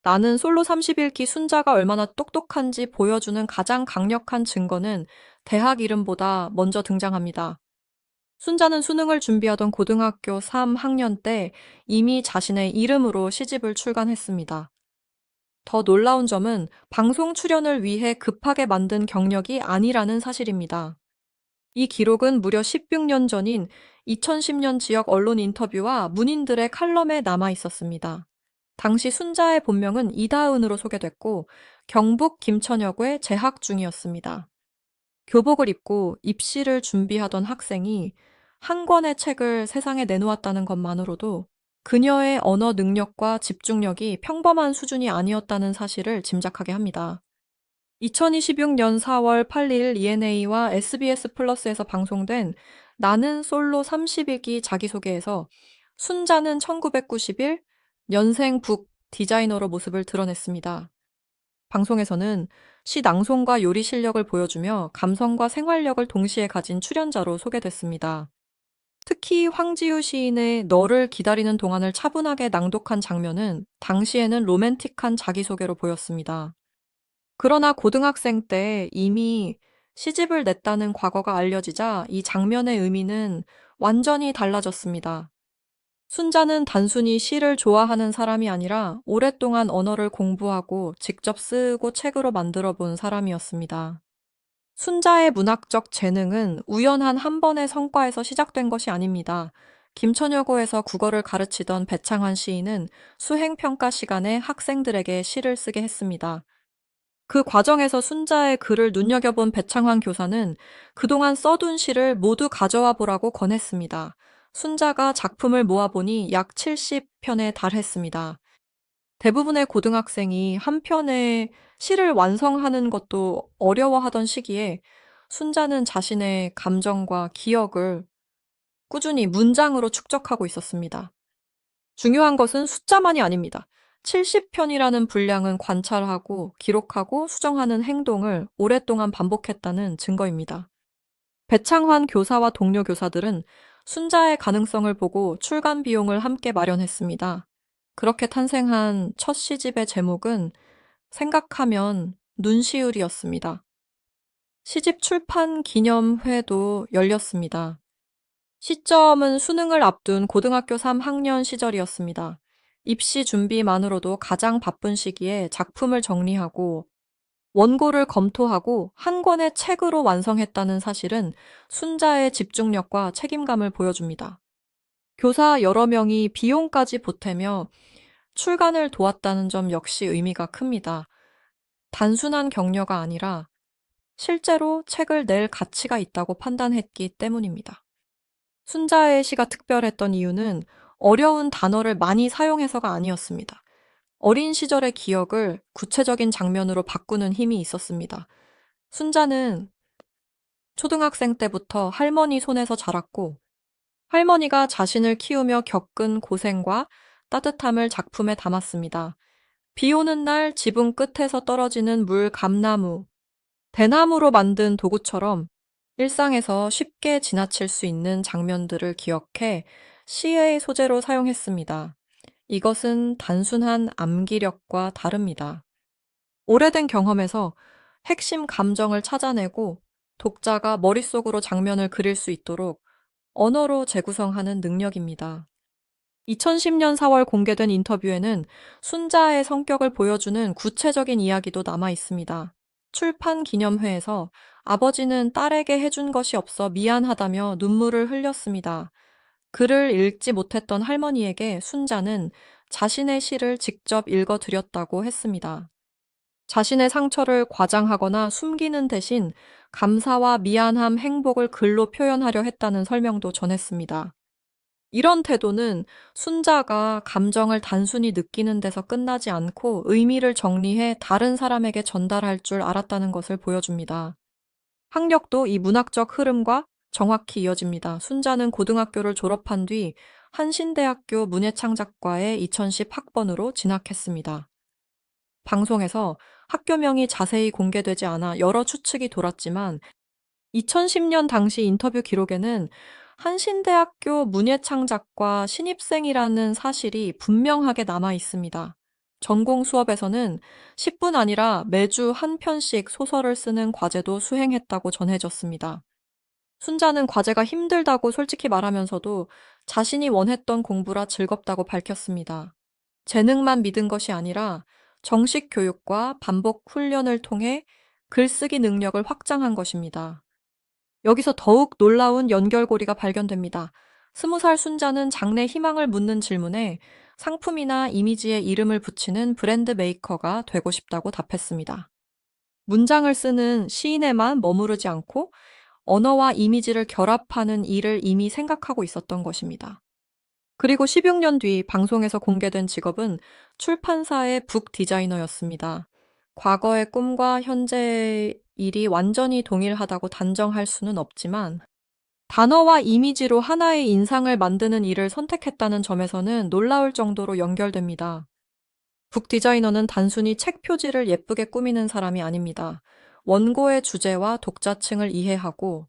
나는 솔로 31기 순자가 얼마나 똑똑한지 보여주는 가장 강력한 증거는 대학 이름보다 먼저 등장합니다. 순자는 수능을 준비하던 고등학교 3학년 때 이미 자신의 이름으로 시집을 출간했습니다. 더 놀라운 점은 방송 출연을 위해 급하게 만든 경력이 아니라는 사실입니다. 이 기록은 무려 16년 전인 2010년 지역 언론 인터뷰와 문인들의 칼럼에 남아 있었습니다. 당시 순자의 본명은 이다은으로 소개됐고 경북 김천여고에 재학 중이었습니다. 교복을 입고 입시를 준비하던 학생이 한 권의 책을 세상에 내놓았다는 것만으로도 그녀의 언어 능력과 집중력이 평범한 수준이 아니었다는 사실을 짐작하게 합니다. 2026년 4월 8일 ENA와 SBS 플러스에서 방송된 나는 솔로 31기 자기소개에서 순자는 1991 년생 북 디자이너로 모습을 드러냈습니다. 방송에서는 시 낭송과 요리 실력을 보여주며 감성과 생활력을 동시에 가진 출연자로 소개됐습니다. 특히 황지우 시인의 너를 기다리는 동안을 차분하게 낭독한 장면은 당시에는 로맨틱한 자기소개로 보였습니다. 그러나 고등학생 때 이미 시집을 냈다는 과거가 알려지자 이 장면의 의미는 완전히 달라졌습니다. 순자는 단순히 시를 좋아하는 사람이 아니라 오랫동안 언어를 공부하고 직접 쓰고 책으로 만들어 본 사람이었습니다. 순자의 문학적 재능은 우연한 한 번의 성과에서 시작된 것이 아닙니다. 김천여고에서 국어를 가르치던 배창환 시인은 수행평가 시간에 학생들에게 시를 쓰게 했습니다. 그 과정에서 순자의 글을 눈여겨본 배창환 교사는 그동안 써둔 시를 모두 가져와 보라고 권했습니다. 순자가 작품을 모아보니 약 70편에 달했습니다. 대부분의 고등학생이 한 편의 시를 완성하는 것도 어려워하던 시기에 순자는 자신의 감정과 기억을 꾸준히 문장으로 축적하고 있었습니다. 중요한 것은 숫자만이 아닙니다. 70편이라는 분량은 관찰하고 기록하고 수정하는 행동을 오랫동안 반복했다는 증거입니다. 배창환 교사와 동료 교사들은 순자의 가능성을 보고 출간 비용을 함께 마련했습니다. 그렇게 탄생한 첫 시집의 제목은 생각하면 눈시울이었습니다. 시집 출판 기념회도 열렸습니다. 시점은 수능을 앞둔 고등학교 3학년 시절이었습니다. 입시 준비만으로도 가장 바쁜 시기에 작품을 정리하고 원고를 검토하고 한 권의 책으로 완성했다는 사실은 순자의 집중력과 책임감을 보여줍니다. 교사 여러 명이 비용까지 보태며 출간을 도왔다는 점 역시 의미가 큽니다. 단순한 격려가 아니라 실제로 책을 낼 가치가 있다고 판단했기 때문입니다. 순자의 시가 특별했던 이유는 어려운 단어를 많이 사용해서가 아니었습니다. 어린 시절의 기억을 구체적인 장면으로 바꾸는 힘이 있었습니다. 순자는 초등학생 때부터 할머니 손에서 자랐고 할머니가 자신을 키우며 겪은 고생과 따뜻함을 작품에 담았습니다. 비 오는 날 지붕 끝에서 떨어지는 물 감나무, 대나무로 만든 도구처럼 일상에서 쉽게 지나칠 수 있는 장면들을 기억해 시의 소재로 사용했습니다. 이것은 단순한 암기력과 다릅니다. 오래된 경험에서 핵심 감정을 찾아내고 독자가 머릿속으로 장면을 그릴 수 있도록 언어로 재구성하는 능력입니다. 2010년 4월 공개된 인터뷰에는 순자의 성격을 보여주는 구체적인 이야기도 남아 있습니다. 출판 기념회에서 아버지는 딸에게 해준 것이 없어 미안하다며 눈물을 흘렸습니다. 글을 읽지 못했던 할머니에게 순자는 자신의 시를 직접 읽어드렸다고 했습니다. 자신의 상처를 과장하거나 숨기는 대신 감사와 미안함, 행복을 글로 표현하려 했다는 설명도 전했습니다. 이런 태도는 순자가 감정을 단순히 느끼는 데서 끝나지 않고 의미를 정리해 다른 사람에게 전달할 줄 알았다는 것을 보여줍니다. 학력도 이 문학적 흐름과 정확히 이어집니다. 순자는 고등학교를 졸업한 뒤 한신대학교 문예창작과에 2010 학번으로 진학했습니다. 방송에서 학교명이 자세히 공개되지 않아 여러 추측이 돌았지만 2010년 당시 인터뷰 기록에는 한신대학교 문예창작과 신입생이라는 사실이 분명하게 남아 있습니다. 전공 수업에서는 10분 아니라 매주 한 편씩 소설을 쓰는 과제도 수행했다고 전해졌습니다. 순자는 과제가 힘들다고 솔직히 말하면서도 자신이 원했던 공부라 즐겁다고 밝혔습니다. 재능만 믿은 것이 아니라 정식 교육과 반복 훈련을 통해 글쓰기 능력을 확장한 것입니다. 여기서 더욱 놀라운 연결고리가 발견됩니다. 20살 순자는 장래 희망을 묻는 질문에 상품이나 이미지에 이름을 붙이는 브랜드 메이커가 되고 싶다고 답했습니다. 문장을 쓰는 시인에만 머무르지 않고 언어와 이미지를 결합하는 일을 이미 생각하고 있었던 것입니다. 그리고 16년 뒤 방송에서 공개된 직업은 출판사의 북 디자이너였습니다. 과거의 꿈과 현재의 일이 완전히 동일하다고 단정할 수는 없지만 단어와 이미지로 하나의 인상을 만드는 일을 선택했다는 점에서는 놀라울 정도로 연결됩니다. 북 디자이너는 단순히 책 표지를 예쁘게 꾸미는 사람이 아닙니다. 원고의 주제와 독자층을 이해하고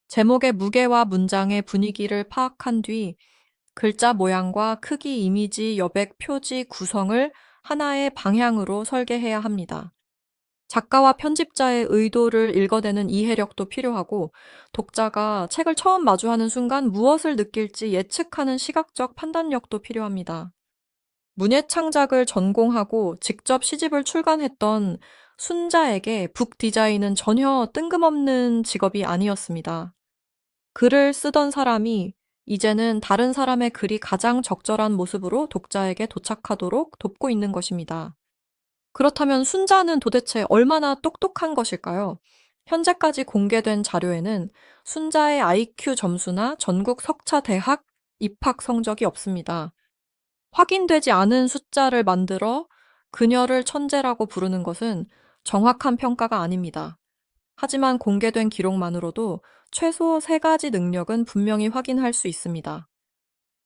제목의 무게와 문장의 분위기를 파악한 뒤 글자 모양과 크기, 이미지, 여백, 표지, 구성을 하나의 방향으로 설계해야 합니다. 작가와 편집자의 의도를 읽어내는 이해력도 필요하고 독자가 책을 처음 마주하는 순간 무엇을 느낄지 예측하는 시각적 판단력도 필요합니다. 문예창작을 전공하고 직접 시집을 출간했던 순자에게 북 디자인은 전혀 뜬금없는 직업이 아니었습니다. 글을 쓰던 사람이 이제는 다른 사람의 글이 가장 적절한 모습으로 독자에게 도착하도록 돕고 있는 것입니다. 그렇다면 순자는 도대체 얼마나 똑똑한 것일까요? 현재까지 공개된 자료에는 순자의 IQ 점수나 전국 석차 대학 입학 성적이 없습니다. 확인되지 않은 숫자를 만들어 그녀를 천재라고 부르는 것은 정확한 평가가 아닙니다. 하지만 공개된 기록만으로도 최소 3가지 능력은 분명히 확인할 수 있습니다.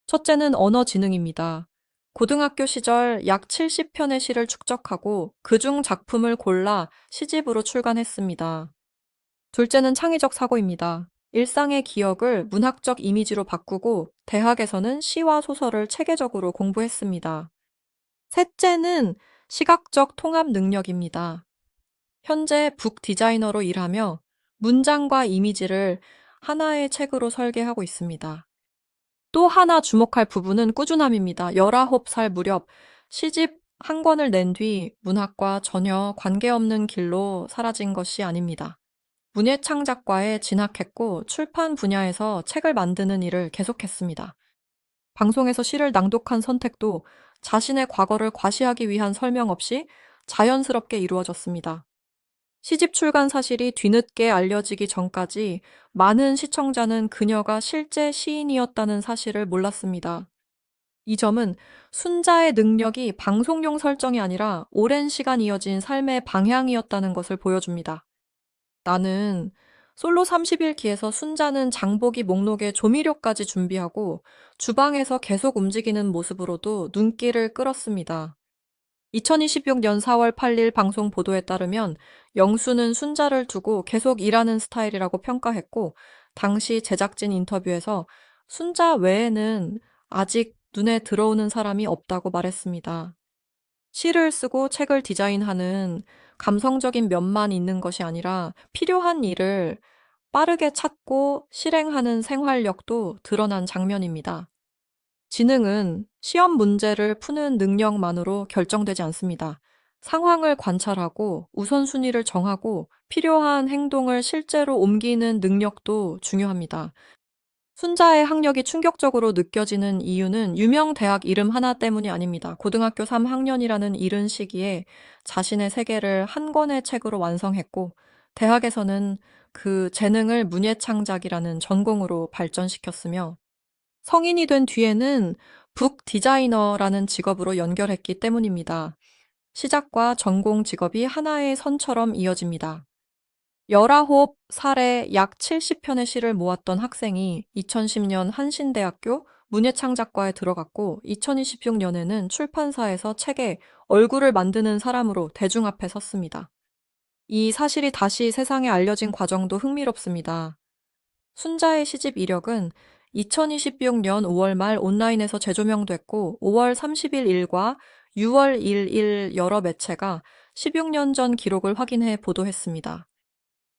첫째는 언어 지능입니다. 고등학교 시절 약 70편의 시를 축적하고 그중 작품을 골라 시집으로 출간했습니다. 둘째는 창의적 사고입니다. 일상의 기억을 문학적 이미지로 바꾸고 대학에서는 시와 소설을 체계적으로 공부했습니다. 셋째는 시각적 통합 능력입니다. 현재 북 디자이너로 일하며 문장과 이미지를 하나의 책으로 설계하고 있습니다. 또 하나 주목할 부분은 꾸준함입니다. 19살 무렵 시집 한 권을 낸 뒤 문학과 전혀 관계없는 길로 사라진 것이 아닙니다. 문예창작과에 진학했고 출판 분야에서 책을 만드는 일을 계속했습니다. 방송에서 시를 낭독한 선택도 자신의 과거를 과시하기 위한 설명 없이 자연스럽게 이루어졌습니다. 시집 출간 사실이 뒤늦게 알려지기 전까지 많은 시청자는 그녀가 실제 시인이었다는 사실을 몰랐습니다. 이 점은 순자의 능력이 방송용 설정이 아니라 오랜 시간 이어진 삶의 방향이었다는 것을 보여줍니다. 나는 솔로 30일기에서 순자는 장보기 목록에 조미료까지 준비하고 주방에서 계속 움직이는 모습으로도 눈길을 끌었습니다. 2026년 4월 8일 방송 보도에 따르면 영수는 순자를 두고 계속 일하는 스타일이라고 평가했고 당시 제작진 인터뷰에서 순자 외에는 아직 눈에 들어오는 사람이 없다고 말했습니다. 시를 쓰고 책을 디자인하는 감성적인 면만 있는 것이 아니라 필요한 일을 빠르게 찾고 실행하는 생활력도 드러난 장면입니다. 지능은 시험 문제를 푸는 능력만으로 결정되지 않습니다. 상황을 관찰하고 우선순위를 정하고 필요한 행동을 실제로 옮기는 능력도 중요합니다. 순자의 학력이 충격적으로 느껴지는 이유는 유명 대학 이름 하나 때문이 아닙니다. 고등학교 3학년이라는 이른 시기에 자신의 세계를 한 권의 책으로 완성했고, 대학에서는 그 재능을 문예창작이라는 전공으로 발전시켰으며, 성인이 된 뒤에는 북 디자이너라는 직업으로 연결했기 때문입니다. 시작과 전공 직업이 하나의 선처럼 이어집니다. 19살에 약 70편의 시를 모았던 학생이 2010년 한신대학교 문예창작과에 들어갔고 2026년에는 출판사에서 책에 얼굴을 만드는 사람으로 대중 앞에 섰습니다. 이 사실이 다시 세상에 알려진 과정도 흥미롭습니다. 순자의 시집 이력은 2026년 5월 말 온라인에서 재조명됐고 5월 30일 일과 6월 1일 여러 매체가 16년 전 기록을 확인해 보도했습니다.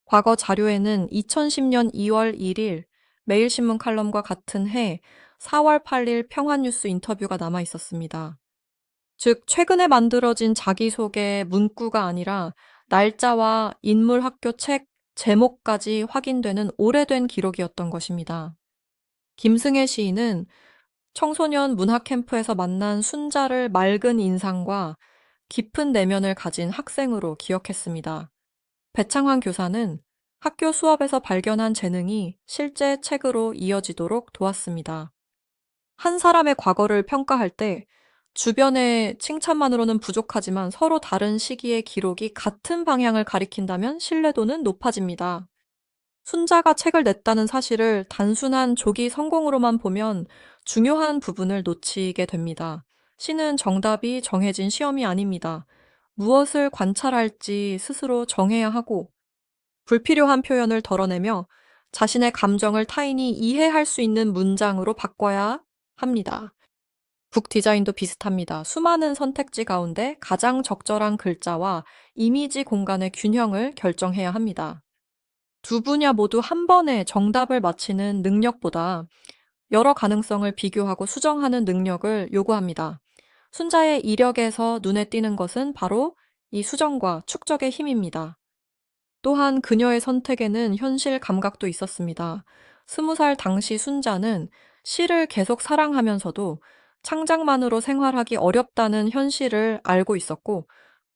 과거 자료에는 2010년 2월 1일 매일신문 칼럼과 같은 해 4월 8일 평화뉴스 인터뷰가 남아 있었습니다. 즉, 최근에 만들어진 자기소개 문구가 아니라 날짜와 인물 학교 책 제목까지 확인되는 오래된 기록이었던 것입니다. 김승혜 시인은 청소년 문학 캠프에서 만난 순자를 맑은 인상과 깊은 내면을 가진 학생으로 기억했습니다. 배창환 교사는 학교 수업에서 발견한 재능이 실제 책으로 이어지도록 도왔습니다. 한 사람의 과거를 평가할 때 주변의 칭찬만으로는 부족하지만 서로 다른 시기의 기록이 같은 방향을 가리킨다면 신뢰도는 높아집니다. 순자가 책을 냈다는 사실을 단순한 조기 성공으로만 보면 중요한 부분을 놓치게 됩니다. 시는 정답이 정해진 시험이 아닙니다. 무엇을 관찰할지 스스로 정해야 하고 불필요한 표현을 덜어내며 자신의 감정을 타인이 이해할 수 있는 문장으로 바꿔야 합니다. 북 디자인도 비슷합니다. 수많은 선택지 가운데 가장 적절한 글자와 이미지 공간의 균형을 결정해야 합니다. 두 분야 모두 한 번에 정답을 맞히는 능력보다 여러 가능성을 비교하고 수정하는 능력을 요구합니다. 순자의 이력에서 눈에 띄는 것은 바로 이 수정과 축적의 힘입니다. 또한 그녀의 선택에는 현실 감각도 있었습니다. 20살 당시 순자는 시를 계속 사랑하면서도 창작만으로 생활하기 어렵다는 현실을 알고 있었고,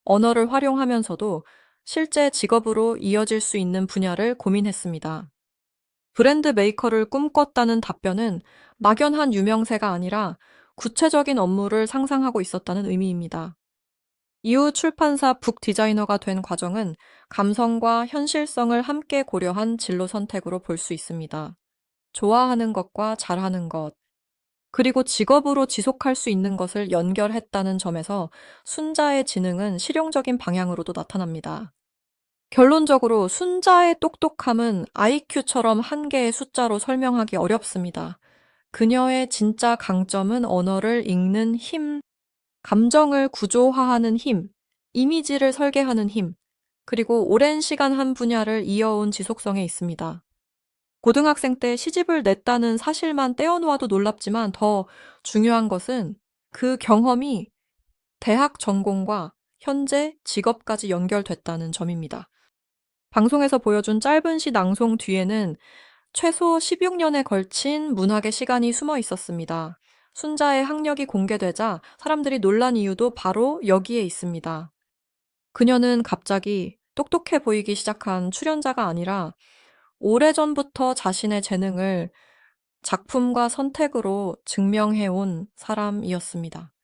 언어를 활용하면서도 실제 직업으로 이어질 수 있는 분야를 고민했습니다. 브랜드 메이커를 꿈꿨다는 답변은 막연한 유명세가 아니라 구체적인 업무를 상상하고 있었다는 의미입니다. 이후 출판사 북 디자이너가 된 과정은 감성과 현실성을 함께 고려한 진로 선택으로 볼 수 있습니다. 좋아하는 것과 잘하는 것, 그리고 직업으로 지속할 수 있는 것을 연결했다는 점에서 순자의 지능은 실용적인 방향으로도 나타납니다. 결론적으로 순자의 똑똑함은 IQ처럼 한 개의 숫자로 설명하기 어렵습니다. 그녀의 진짜 강점은 언어를 읽는 힘, 감정을 구조화하는 힘, 이미지를 설계하는 힘, 그리고 오랜 시간 한 분야를 이어온 지속성에 있습니다. 고등학생 때 시집을 냈다는 사실만 떼어놓아도 놀랍지만 더 중요한 것은 그 경험이 대학 전공과 현재 직업까지 연결됐다는 점입니다. 방송에서 보여준 짧은 시 낭송 뒤에는 최소 16년에 걸친 문학의 시간이 숨어 있었습니다. 순자의 학력이 공개되자 사람들이 놀란 이유도 바로 여기에 있습니다. 그녀는 갑자기 똑똑해 보이기 시작한 출연자가 아니라 오래전부터 자신의 재능을 작품과 선택으로 증명해온 사람이었습니다.